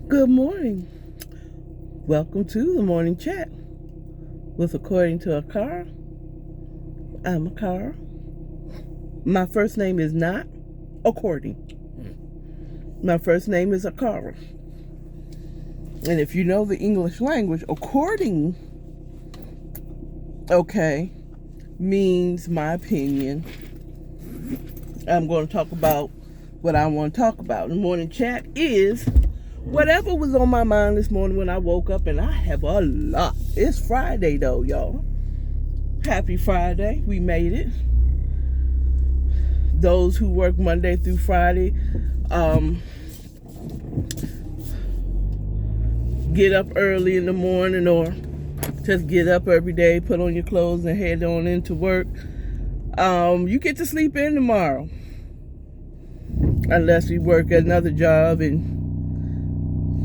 Good morning. Welcome to the morning chat with According to Akara. I'm Akara. My first name is not According. My first name is Akara. And if you know the English language, according, means my opinion. I'm going to talk about what I want to talk about. The morning chat is whatever was on my mind this morning when I woke up, and I have a lot. It's Friday though, y'all. Happy Friday. We made it. Those who work Monday through Friday, get up early in the morning, or just get up every day, put on your clothes and head on into work. You get to sleep in tomorrow. Unless you work at another job and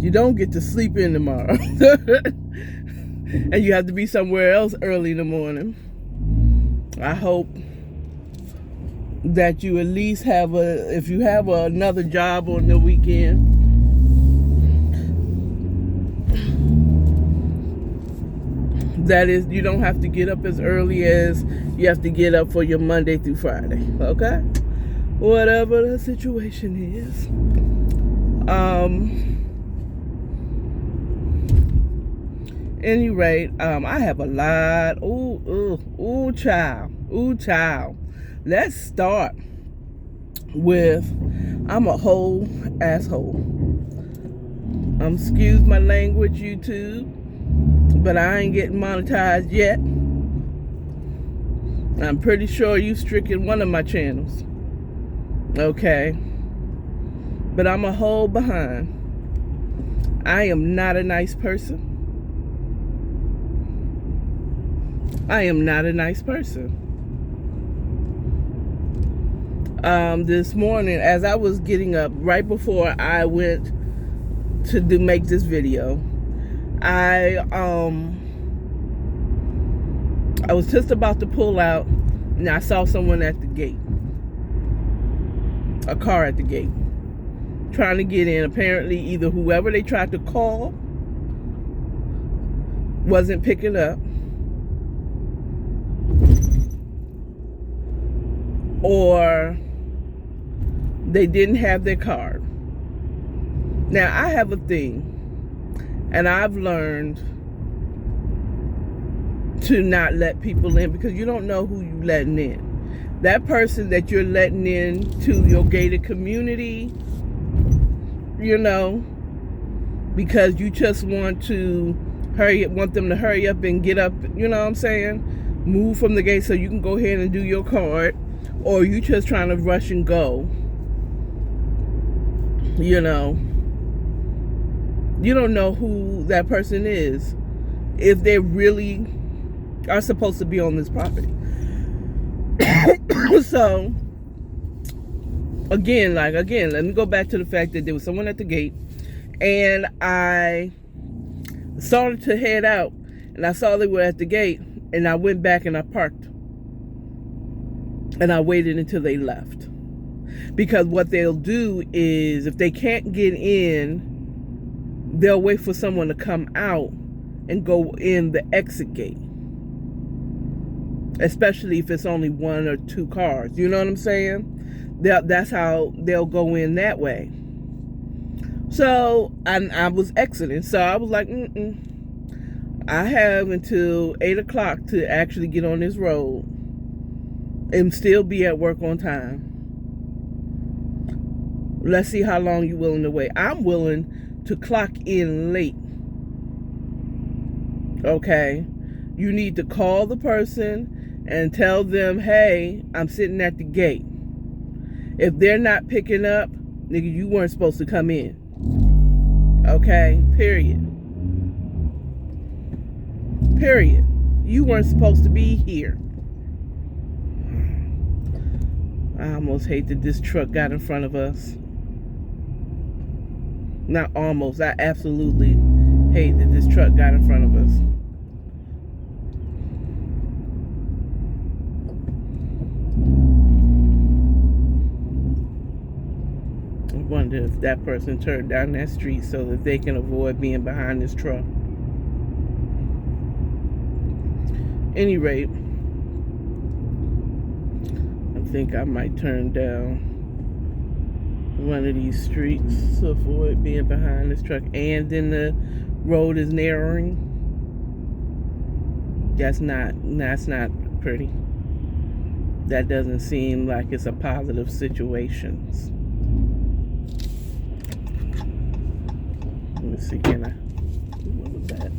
you don't get to sleep in tomorrow. And you have to be somewhere else early in the morning. I hope that you at least have if you have another job on the weekend, that is, you don't have to get up as early as you have to get up for your Monday through Friday, okay? Whatever the situation is. Any rate, I have a lot. Ooh, child. Let's start with, I'm a whole asshole. Excuse my language, YouTube, but I ain't getting monetized yet. I'm pretty sure you stricken one of my channels. Okay. But I'm a whole behind. I am not a nice person. This morning, as I was getting up, right before I went to make this video, I was just about to pull out, and I saw someone at the gate. A car at the gate, trying to get in. Apparently, either whoever they tried to call wasn't picking up, or they didn't have their card. Now, I have a thing, and I've learned to not let people in, because you don't know who you're letting in. That person that you're letting in to your gated community, because you just want them to hurry up and get up, you know what I'm saying? Move from the gate so you can go ahead and do your card, or you just trying to rush and go. You don't know who that person is, if they really are supposed to be on this property. So, again, let me go back to the fact that there was someone at the gate, and I started to head out, and I saw they were at the gate, and I went back and I parked, and I waited until they left. Because what they'll do is, if they can't get in, they'll wait for someone to come out and go in the exit gate. Especially if it's only one or two cars. You know what I'm saying? That's how they'll go in that way. So, I was exiting. So, I was like, I have until 8 o'clock to actually get on this road and still be at work on time. Let's see how long you're willing to wait. I'm willing to clock in late. Okay? You need to call the person and tell them, hey, I'm sitting at the gate. If they're not picking up, nigga, you weren't supposed to come in. Okay? Period. You weren't supposed to be here. I almost hate that this truck got in front of us. Not almost. I absolutely hate that this truck got in front of us. wonder if that person turned down that street so that they can avoid being behind this truck. Any rate, I think I might turn down one of these streets to avoid being behind this truck. And then the road is narrowing. That's not pretty. That doesn't seem like it's a positive situation. Let me see, can I? What was that?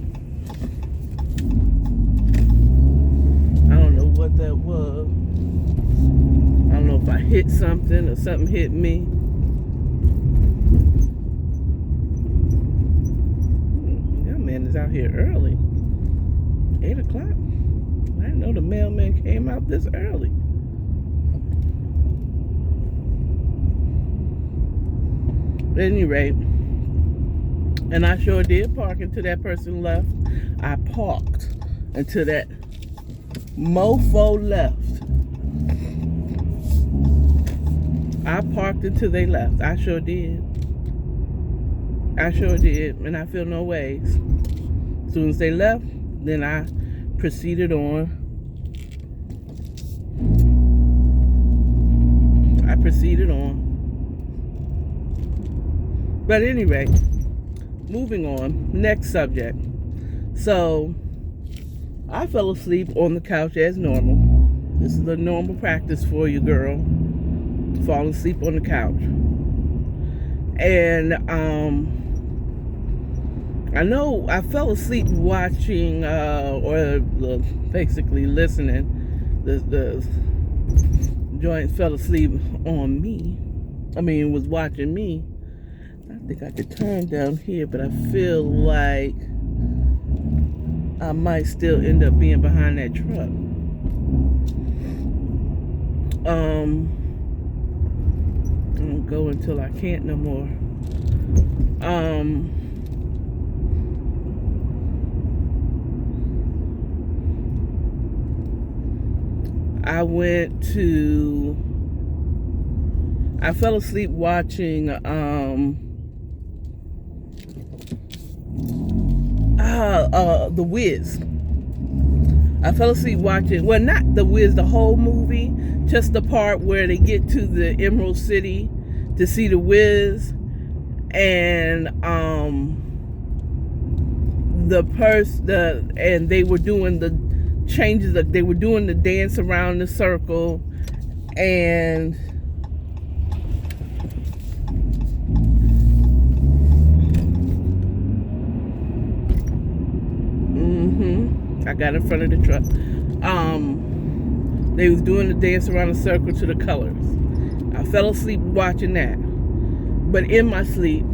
I don't know what that was. I don't know if I hit something or something hit me. That man is out here early. 8 o'clock. I didn't know the mailman came out this early. At any rate, and I sure did park until that person left. I parked until that mofo left. I parked until they left. I sure did. I sure did, and I feel no ways. As soon as they left, then I proceeded on. But anyway, moving on. Next subject. So, I fell asleep on the couch as normal. This is a normal practice for you, girl. Fall asleep on the couch. And, I know I fell asleep watching, or basically listening. The joint fell asleep on me. Was watching me. I think I could turn down here, but I feel like I might still end up being behind that truck. I'm gonna go until I can't no more. I fell asleep watching The Wiz. I fell asleep watching, well, not The Wiz, the whole movie, just the part where they get to the Emerald City to see The Wiz, and and they were doing the changes, they were doing the dance around the circle, and I got in front of the truck. They was doing the dance around the circle to the colors. I fell asleep watching that. But in my sleep,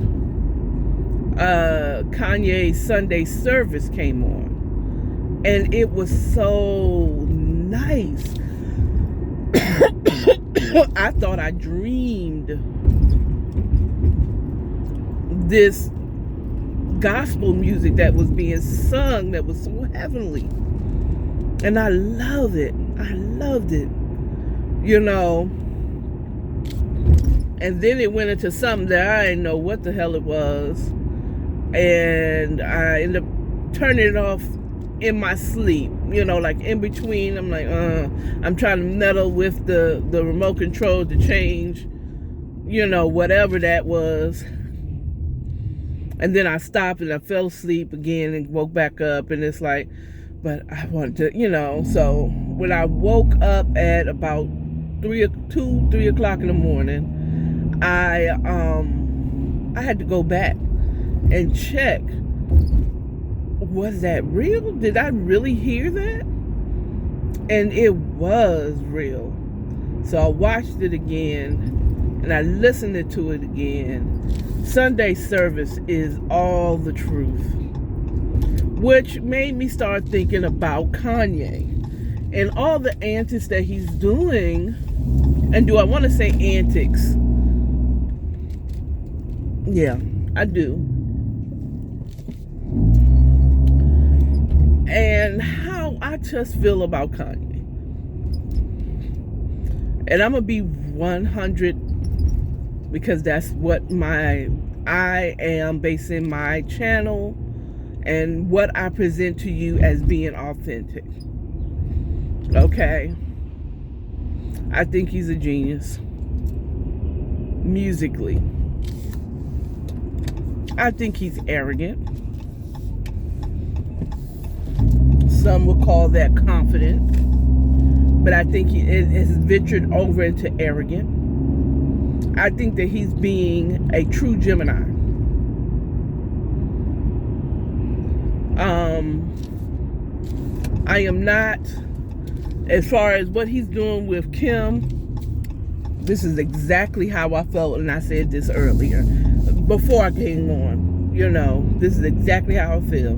Kanye's Sunday service came on. And it was so nice. I thought I dreamed this gospel music that was being sung that was so heavenly, and I loved it. And then it went into something that I didn't know what the hell it was, and I ended up turning it off in my sleep, like in between. I'm like, I'm trying to meddle with the remote control to change, whatever that was. And then I stopped and I fell asleep again and woke back up, and it's like, but I wanted to, so when I woke up at about 3 o'clock in the morning, I had to go back and check, was that real? Did I really hear that? And it was real. So I watched it again and I listened to it again. Sunday service is all the truth, which made me start thinking about Kanye and all the antics that he's doing. And do I want to say antics? Yeah, I do. And how I just feel about Kanye. And I'm going to be 100 because that's what I am basing my channel and what I present to you as being authentic. Okay? I think he's a genius. Musically. I think he's arrogant. Some would call that confident. But I think it has ventured over into arrogant. I think that he's being a true Gemini. I am not, as far as what he's doing with Kim, this is exactly how I felt, and I said this earlier, before I came on. This is exactly how I feel.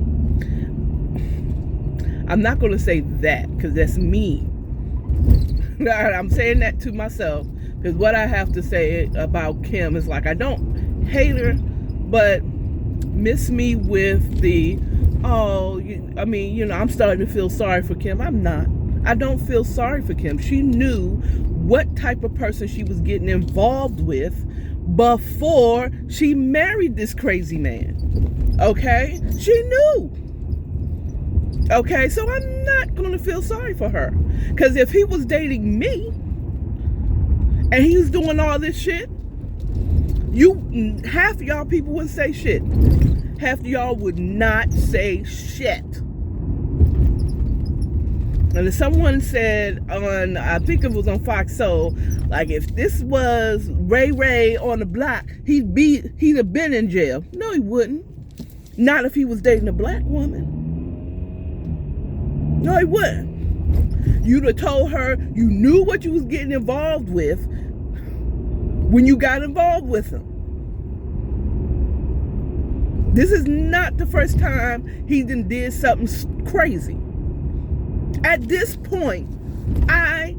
I'm not going to say that, because that's mean. I'm saying that to myself, because what I have to say about Kim is like, I don't hate her, but miss me with the, I'm starting to feel sorry for Kim. I'm not. I don't feel sorry for Kim. She knew what type of person she was getting involved with before she married this crazy man. Okay? She knew. Okay? So I'm not going to feel sorry for her. Because if he was dating me and he was doing all this shit, half of y'all people wouldn't say shit. Half of y'all would not say shit. And if someone said on, I think it was on Fox Soul, like, if this was Ray Ray on the block, he'd have been in jail. No, he wouldn't. Not if he was dating a black woman. No, he wouldn't. You'd have told her you knew what you was getting involved with when you got involved with him. This is not the first time he did something crazy. At this point, I'm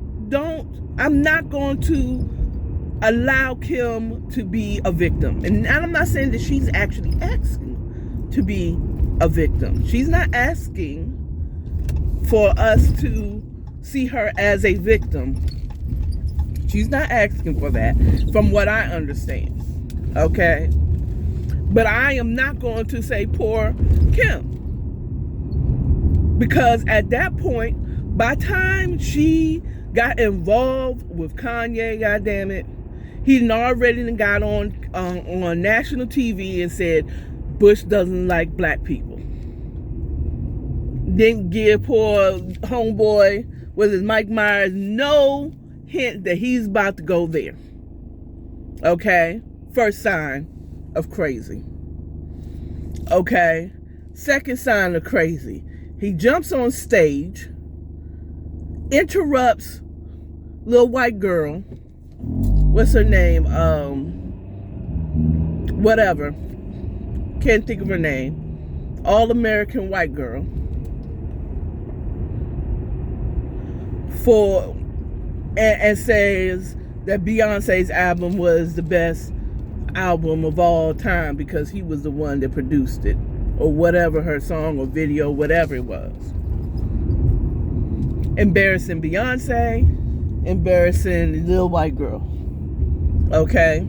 not going to allow Kim to be a victim. And I'm not saying that she's actually asking to be a victim. She's not asking for us to see her as a victim. She's not asking for that, from what I understand. Okay? But I am not going to say poor Kim. Because at that point, by the time she got involved with Kanye, goddammit, he already got on national TV and said Bush doesn't like black people. Didn't give poor homeboy, was it Mike Myers, no hint that he's about to go there. Okay? First sign of crazy. Okay? Second sign of crazy. He jumps on stage, interrupts little white girl. What's her name? Whatever. Can't think of her name. All-American white girl. And says that Beyonce's album was the best album of all time because he was the one that produced it, or whatever her song or video, whatever it was. Embarrassing Beyonce, embarrassing the little white girl. Okay?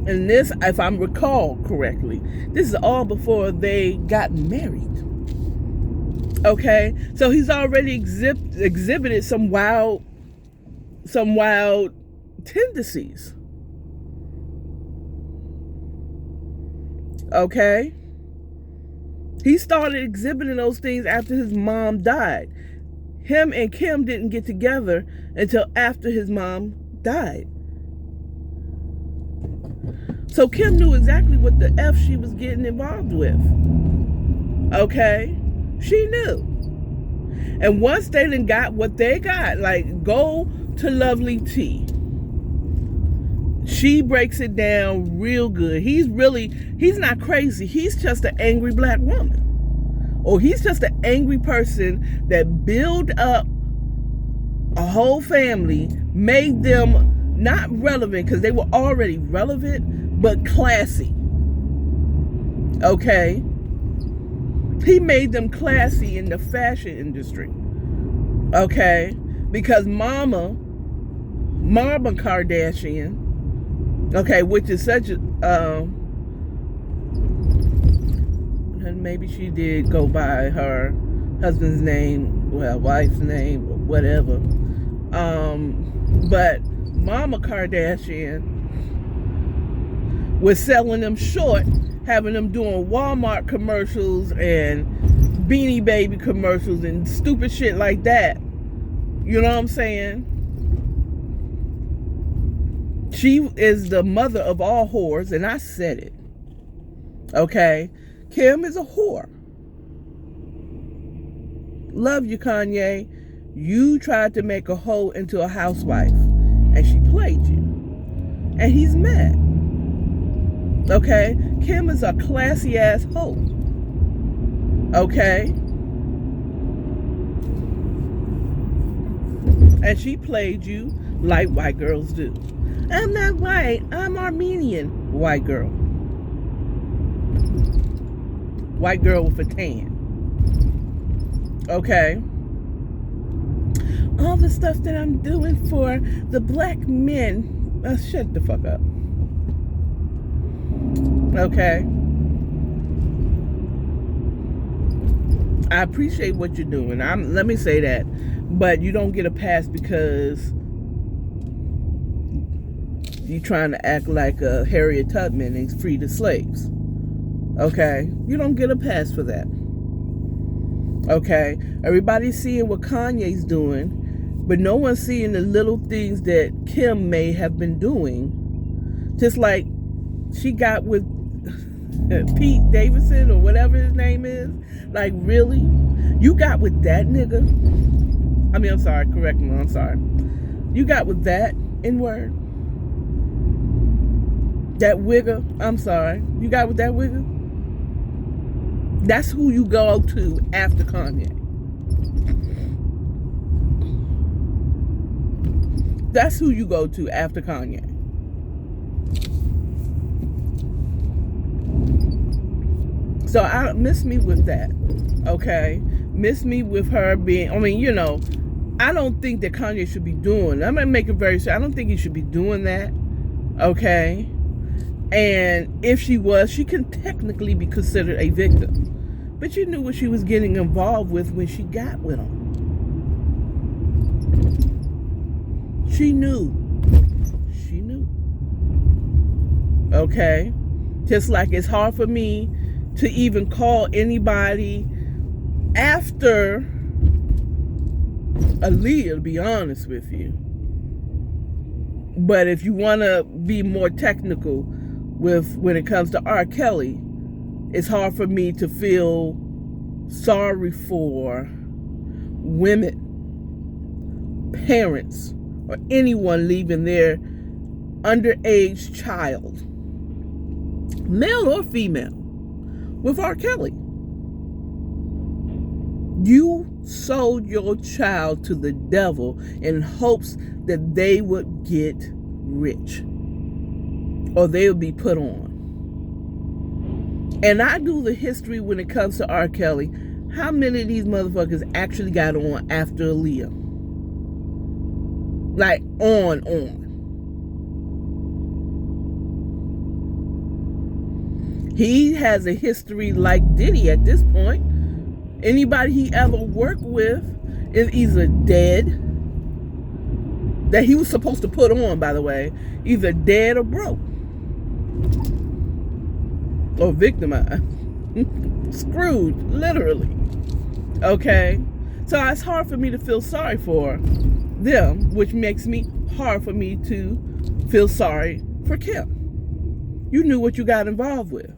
And this, if I recall correctly, this is all before they got married. Okay? So he's already exhibited some wild tendencies. Okay? He started exhibiting those things after his mom died. Him and Kim didn't get together until after his mom died. So Kim knew exactly what the F she was getting involved with. Okay? She knew. And once they done got what they got, like, go to Lovely T. She breaks it down real good. He's not crazy. He's just an angry black woman. Or he's just an angry person that built up a whole family, made them not relevant, because they were already relevant, but classy. Okay? He made them classy in the fashion industry. Okay? Because mama Mama Kardashian, okay, which is such a, and maybe she did go by her husband's name, well, wife's name, or whatever. But Mama Kardashian was selling them short, having them doing Walmart commercials and Beanie Baby commercials and stupid shit like that. You know what I'm saying? She is the mother of all whores, and I said it. Okay? Kim is a whore. Love you, Kanye. You tried to make a hoe into a housewife, and she played you. And he's mad. Okay? Kim is a classy ass hoe. Okay? And she played you like white girls do. I'm not white. I'm Armenian. White girl. White girl with a tan. Okay? All the stuff that I'm doing for the black men. Shut the fuck up. Okay? I appreciate what you're doing. Let me say that. But you don't get a pass because you trying to act like Harriet Tubman and free the slaves. Okay? You don't get a pass for that. Okay? Everybody's seeing what Kanye's doing, but no one's seeing the little things that Kim may have been doing. Just like she got with Pete Davidson or whatever his name is. Like, really? You got with that nigga? I mean, I'm sorry. Correct me. I'm sorry. You got with that N-word? That wigger? I'm sorry. You got with that wigger? That's who you go to after Kanye. That's who you go to after Kanye. So I miss me with that. Okay? Miss me with her being, I mean, you know, I don't think that Kanye should be doing, I'm going to make it very sure, I don't think he should be doing that. Okay? And if she was, she can technically be considered a victim. But you knew what she was getting involved with when she got with him. She knew. She knew. Okay? Just like it's hard for me to even call anybody after Aaliyah, to be honest with you. But if you want to be more technical with when it comes to R. Kelly, it's hard for me to feel sorry for women, parents, or anyone leaving their underage child, male or female, with R. Kelly. You sold your child to the devil in hopes that they would get rich or they would be put on. And I do the history when it comes to R. Kelly. How many of these motherfuckers actually got on after Aaliyah? Like, on. He has a history like Diddy at this point. Anybody he ever worked with is either dead, that he was supposed to put on, by the way, either dead or broke. Or victimized. Screwed, literally. Okay? So it's hard for me to feel sorry for them, which makes me hard for me to feel sorry for Kim. You knew what you got involved with.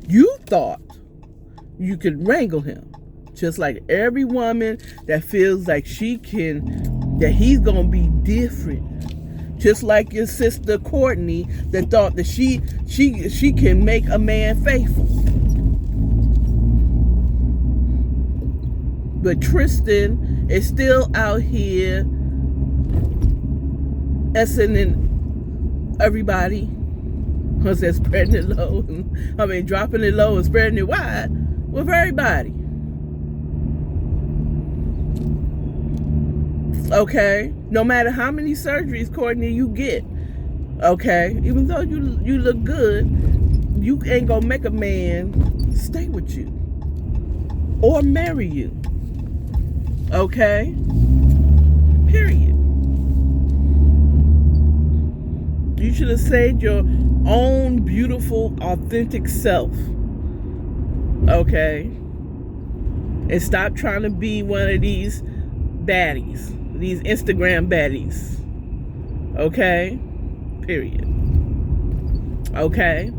You thought you could wrangle him. Just like every woman that feels like that he's gonna be different. Just like your sister Courtney that thought that she can make a man faithful. But Tristan is still out here essing in everybody. I said spreading it low. Dropping it low and spreading it wide with everybody. Okay? No matter how many surgeries, Courtney, you get, okay? Even though you look good, you ain't gonna make a man stay with you or marry you. Okay? Period. You should have saved your own beautiful, authentic self. Okay? And stop trying to be one of these baddies. These Instagram baddies. Okay? Period. Okay?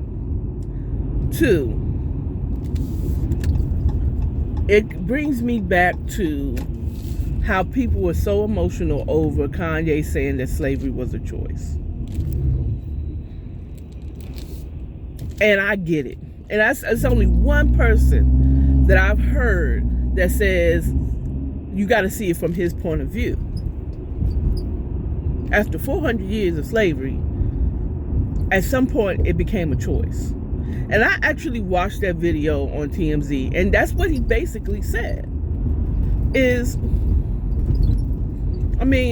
2, it brings me back to how people were so emotional over Kanye saying that slavery was a choice. And I get it. And it's only one person that I've heard that says you got to see it from his point of view. After 400 years of slavery, at some point it became a choice. And I actually watched that video on TMZ, and that's what he basically said.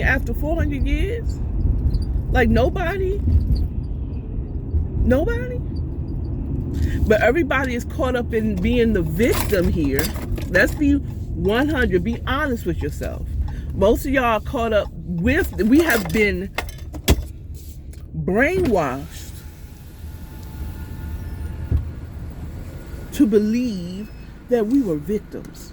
After 400 years, like nobody. But everybody is caught up in being the victim here. Let's be 100, be honest with yourself. Most of y'all are caught up with, we have been brainwashed to believe that we were victims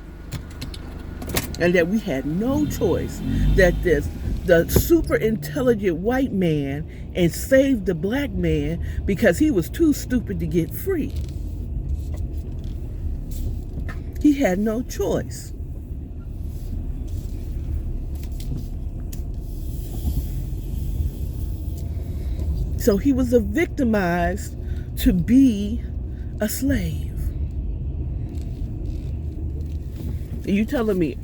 and that we had no choice, that the super intelligent white man enslaved the black man because he was too stupid to get free. He had no choice. So he was victimized to be a slave. And you telling me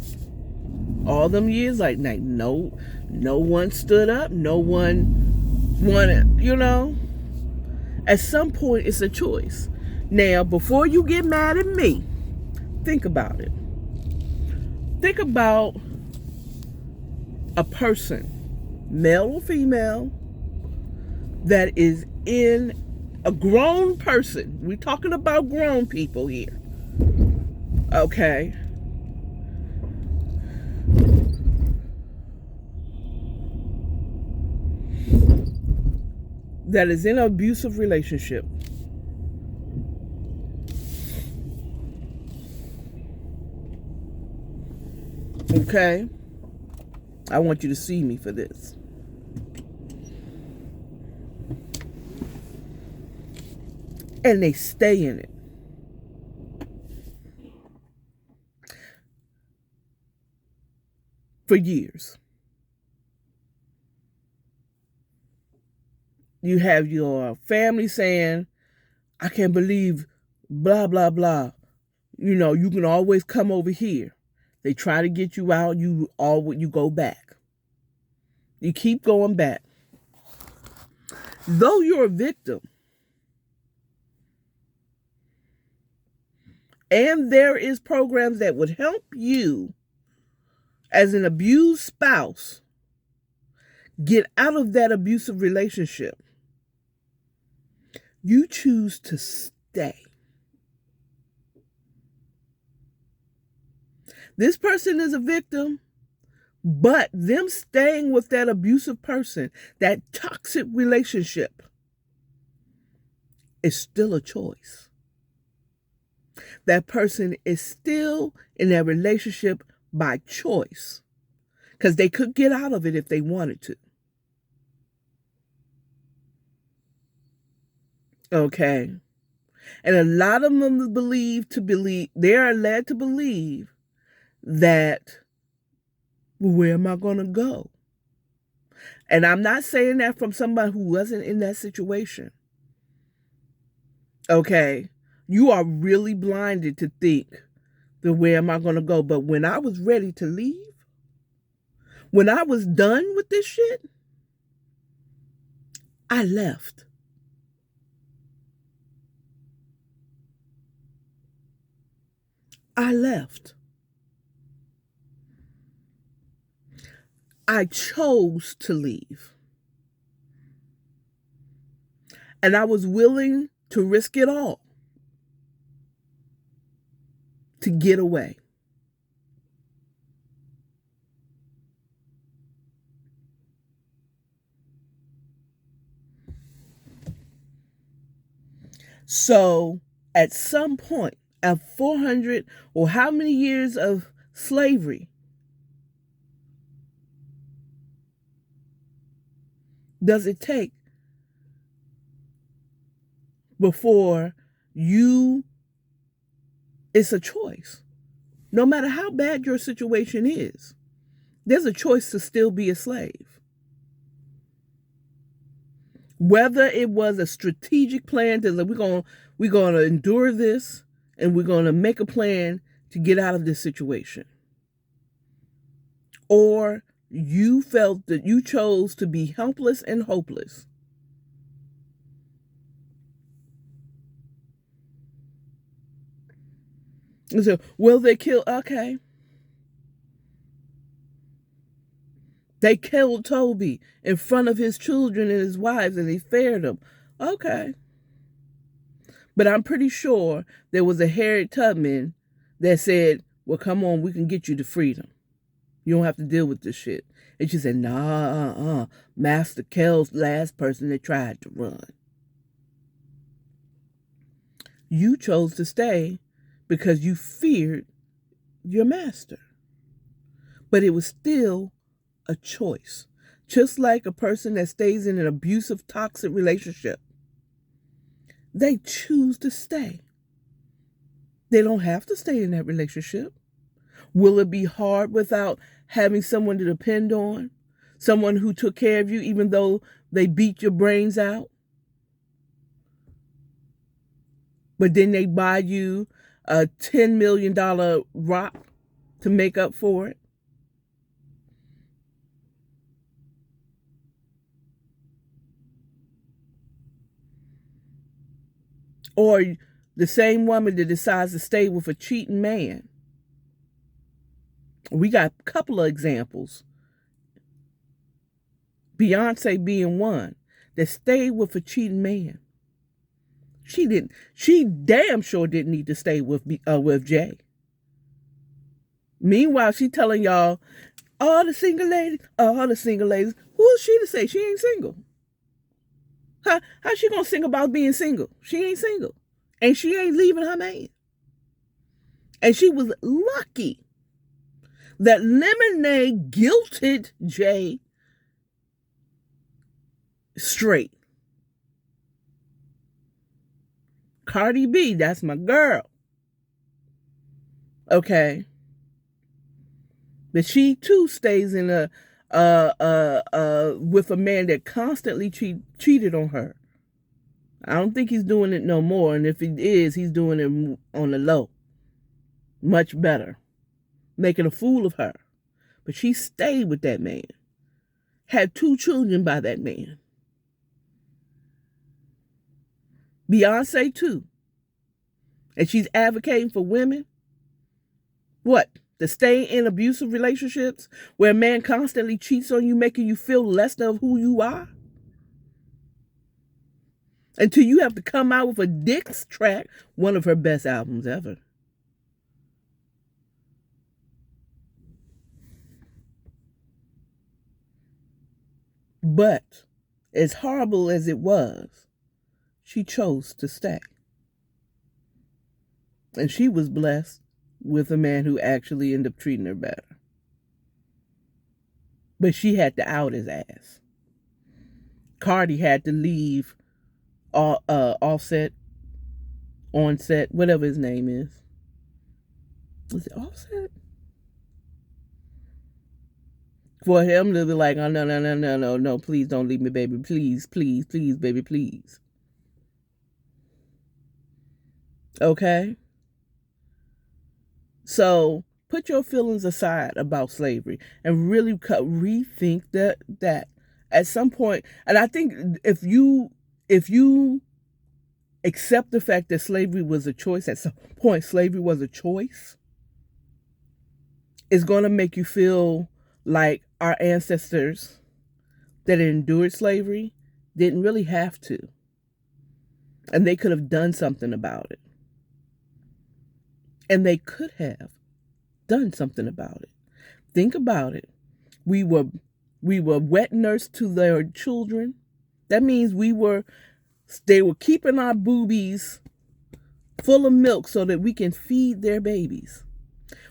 all them years, like no one stood up, no one wanted, At some point, it's a choice. Now, before you get mad at me, think about it. Think about a person, male or female, that is in a grown person. We're talking about grown people here. Okay? That is in an abusive relationship. Okay? I want you to see me for this. And they stay in it. For years. You have your family saying, I can't believe blah, blah, blah. You can always come over here. They try to get you out, you go back. You keep going back. Though you're a victim, and there is programs that would help you as an abused spouse get out of that abusive relationship, you choose to stay. This person is a victim, but them staying with that abusive person, that toxic relationship, is still a choice. That person is still in that relationship by choice, because they could get out of it if they wanted to. Okay? And a lot of them they are led to believe that, well, where am I going to go? And I'm not saying that from somebody who wasn't in that situation. Okay? You are really blinded to think that where am I going to go? But when I was ready to leave, when I was done with this shit, I left. I left. I chose to leave. And I was willing to risk it all to get away. So at some point, at 400 or how many years of slavery does it take before it's a choice? No matter how bad your situation is, there's a choice to still be a slave. Whether it was a strategic plan to we're gonna endure this and we're gonna make a plan to get out of this situation, or you felt that you chose to be helpless and hopeless. And so, will they kill? Okay. They killed Toby in front of his children and his wives, and they spared them. Okay. But I'm pretty sure there was a Harriet Tubman that said, well, come on, we can get you to freedom. You don't have to deal with this shit. And she said, nah, Master Kell's last person that tried to run. You chose to stay because you feared your master. But it was still a choice. Just like a person that stays in an abusive, toxic relationship. They choose to stay. They don't have to stay in that relationship. Will it be hard without having someone to depend on? Someone who took care of you even though they beat your brains out? But then they buy you a $10 million rock to make up for it? Or the same woman that decides to stay with a cheating man. We got a couple of examples. Beyonce being one that stayed with a cheating man. She damn sure didn't need to stay with Jay. Meanwhile, she telling y'all, all the single ladies. Who is she to say she ain't single? How she gonna sing about being single? She ain't single. And she ain't leaving her man. And she was lucky that Lemonade guilted Jay straight. Cardi B, that's my girl. Okay. But she too stays in with a man that constantly cheated on her. I don't think he's doing it no more. And if he is, he's doing it on the low. Much better. Making a fool of her. But she stayed with that man. Had 2 children by that man. Beyonce too. And she's advocating for women. What? To stay in abusive relationships where a man constantly cheats on you, making you feel less of who you are? Until you have to come out with a diss track, one of her best albums ever. But as horrible as it was, she chose to stay. And she was blessed with a man who actually ended up treating her better. But she had to out his ass. Cardi had to leave Offset, whatever his name is. Was it Offset? For him to be like, oh, no, please don't leave me, baby. Please, baby, please. Okay? So put your feelings aside about slavery and really rethink that at some point. And I think if you accept the fact that slavery was a choice, at some point slavery was a choice, it's going to make you feel like, our ancestors that endured slavery didn't really have to. And they could have done something about it. And they could have done something about it. Think about it. We were wet nurse to their children. That means they were keeping our boobies full of milk so that we can feed their babies.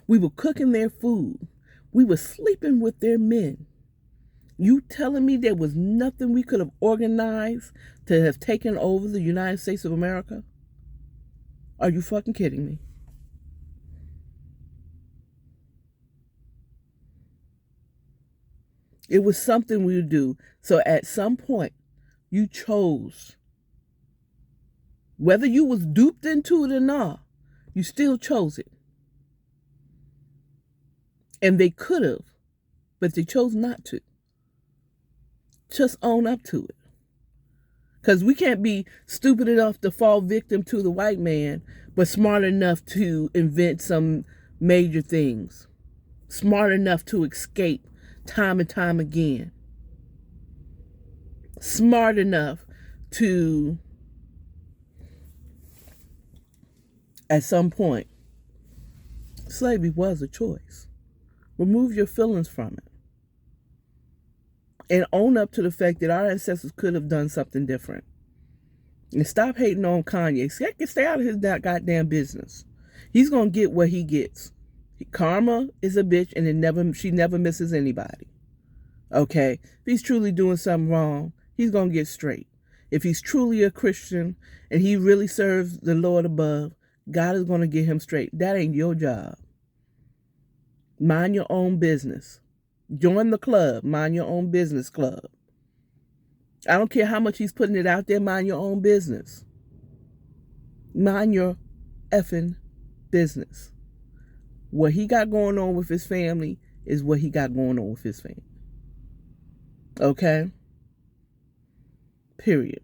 We were cooking their food. We were sleeping with their men. You telling me there was nothing we could have organized to have taken over the United States of America? Are you fucking kidding me? It was something we would do. So at some point, you chose. Whether you was duped into it or not, you still chose it. And they could have, but they chose not to. Just own up to it. Because we can't be stupid enough to fall victim to the white man, but smart enough to invent some major things. Smart enough to escape time and time again. Smart enough to, at some point, slavery was a choice. Remove your feelings from it. And own up to the fact that our ancestors could have done something different. And stop hating on Kanye. Stay out of his goddamn business. He's going to get what he gets. Karma is a bitch, and she never misses anybody. Okay? If he's truly doing something wrong, he's going to get straight. If he's truly a Christian and he really serves the Lord above, God is going to get him straight. That ain't your job. Mind your own business. Join the club. Mind your own business club. I don't care how much he's putting it out there. Mind your own business. Mind your effing business. What he got going on with his family is what he got going on with his family. Okay? Period.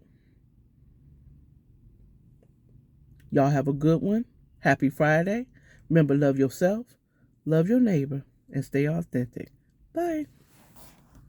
Y'all have a good one. Happy Friday. Remember, love yourself, love your neighbor, and stay authentic. Bye.